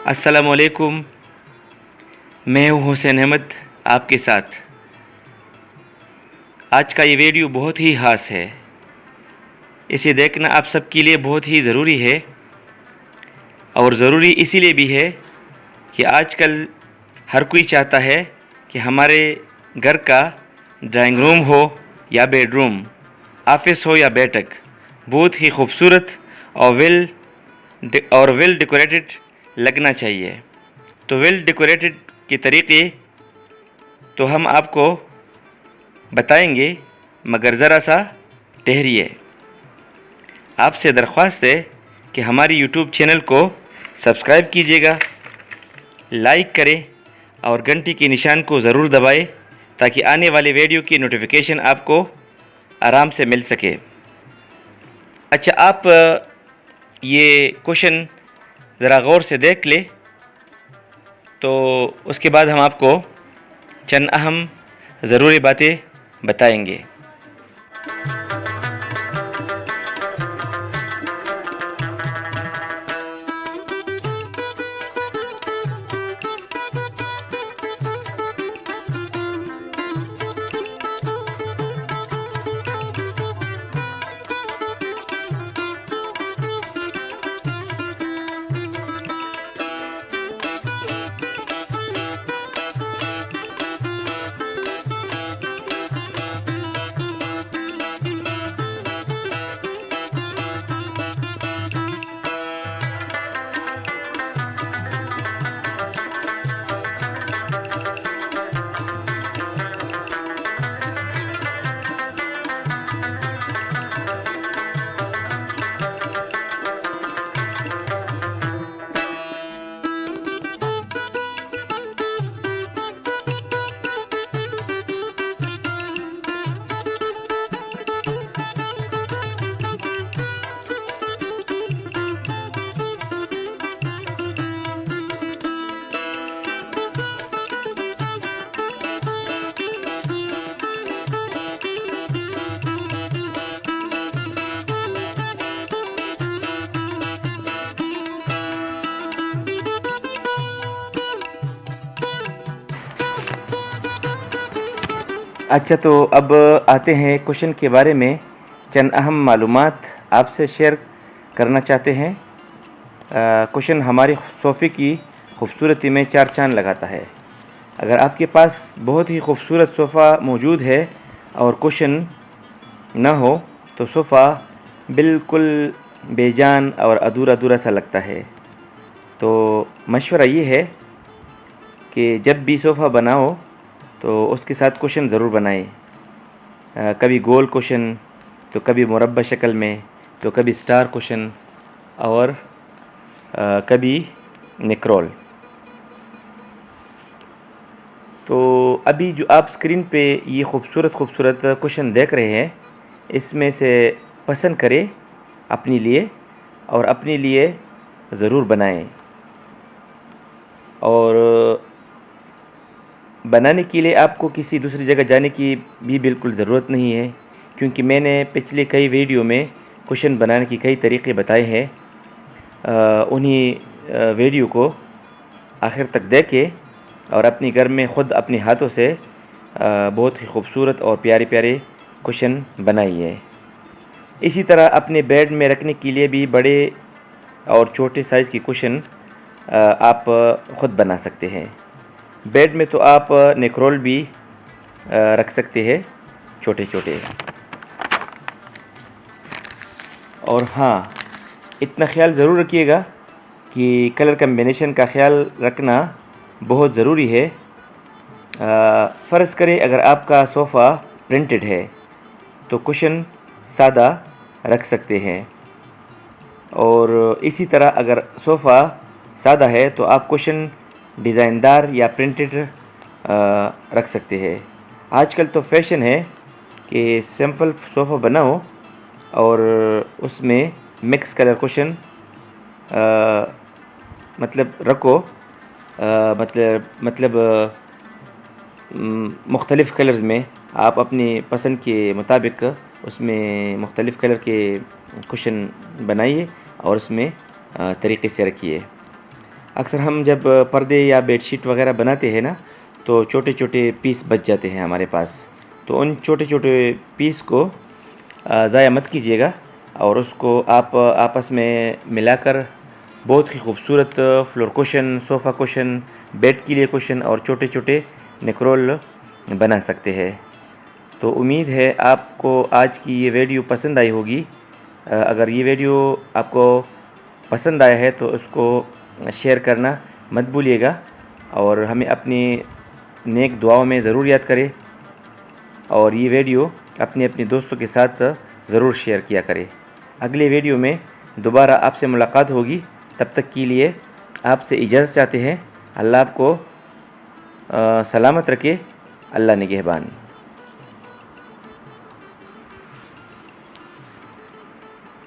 अस्सलामुअलैकुम। मैं हूँ हुसैन अहमद आपके साथ। आज का ये वीडियो बहुत ही ख़ास है। इसे देखना आप सबके लिए बहुत ही ज़रूरी है, और ज़रूरी इसीलिए भी है कि आजकल हर कोई चाहता है कि हमारे घर का ड्राइंग रूम हो या बेडरूम, ऑफिस हो या बैठक, बहुत ही खूबसूरत और वेल डेकोरेटेड लगना चाहिए। तो वेल डेकोरेटेड के तरीक़े तो हम आपको बताएंगे, मगर ज़रा सा ठहरिए। आपसे दरख्वास्त है कि हमारी यूट्यूब चैनल को सब्सक्राइब कीजिएगा, लाइक करें और घंटी के निशान को ज़रूर दबाएं, ताकि आने वाले वीडियो की नोटिफिकेशन आपको आराम से मिल सके। अच्छा, आप ये क्वेश्चन ज़रा गौर से देख ले, तो उसके बाद हम आपको चंद अहम ज़रूरी बातें बताएंगे। अच्छा, तो अब आते हैं क्वेश्चन के बारे में। चंद अहम मालूमात आपसे शेयर करना चाहते हैं। क्वेश्चन हमारी सोफ़े की खूबसूरती में चार चांद लगाता है। अगर आपके पास बहुत ही खूबसूरत सोफ़ा मौजूद है और क्वेश्चन न हो, तो सोफ़ा बिल्कुल बेजान और अधूरा अधूरा सा लगता है। तो मशवरा ये है कि जब भी सोफ़ा बनाओ तो उसके साथ क्वेश्चन ज़रूर बनाएं। कभी गोल क्वेश्चन, तो कभी मुरब्बा शक्ल में, तो कभी स्टार क्वेश्चन, और कभी निक्रोल। तो अभी जो आप स्क्रीन पे ये खूबसूरत क्वेश्चन देख रहे हैं, इसमें से पसंद करें अपने लिए और अपने लिए ज़रूर बनाएं। और बनाने के लिए आपको किसी दूसरी जगह जाने की भी बिल्कुल ज़रूरत नहीं है, क्योंकि मैंने पिछले कई वीडियो में क्वेश्चन बनाने की कई तरीक़े बताए हैं। उन्हीं वीडियो को आखिर तक देखें और अपने घर में ख़ुद अपने हाथों से बहुत ही खूबसूरत और प्यारे प्यारे क्वेश्चन बनाइए। इसी तरह अपने बेड में रखने के लिए भी बड़े और छोटे साइज़ के क्वेश्चन आप ख़ुद बना सकते हैं। बेड में तो आप निक्रोल भी रख सकते हैं, छोटे छोटे। और हाँ, इतना ख्याल ज़रूर रखिएगा कि कलर कम्बिनेशन का ख्याल रखना बहुत ज़रूरी है। फ़र्ज़ करें अगर आपका सोफ़ा प्रिंटेड है तो कुशन सादा रख सकते हैं, और इसी तरह अगर सोफ़ा सादा है तो आप कुशन डिज़ाइनदार या प्रिंटेड रख सकते हैं। आजकल तो फैशन है कि सिंपल सोफ़ा बनाओ और उसमें मिक्स कलर कुशन मतलब रखो, मतलब मुख्तलिफ़ कलर्स में आप अपनी पसंद के मुताबिक उसमें मुख्तलिफ़ कलर के कुशन बनाइए और उसमें तरीक़े से रखिए। اکثر ہم جب پردے یا بیڈ شیٹ وغیرہ بناتے ہیں نا تو چھوٹے چھوٹے پیس بچ جاتے ہیں ہمارے پاس، تو ان چھوٹے چھوٹے پیس کو ضائع مت کیجیے گا، اور اس کو آپ آپس میں ملا کر بہت ہی خوبصورت فلور کوشن، صوفہ کوشن، بیڈ کے لیے کوشن اور چھوٹے چھوٹے نیکرول بنا سکتے ہیں۔ تو امید ہے آپ کو آج کی یہ ویڈیو پسند آئی ہوگی۔ اگر یہ ویڈیو آپ کو پسند آیا ہے تو اس کو شیئر کرنا مت بھولیے گا، اور ہمیں اپنی نیک دعاؤں میں ضرور یاد کرے، اور یہ ویڈیو اپنے دوستوں کے ساتھ ضرور شیئر کیا کرے۔ اگلے ویڈیو میں دوبارہ آپ سے ملاقات ہوگی، تب تک کے لیے آپ سے اجازت چاہتے ہیں۔ اللہ آپ کو سلامت رکھے، اللہ نگہبان۔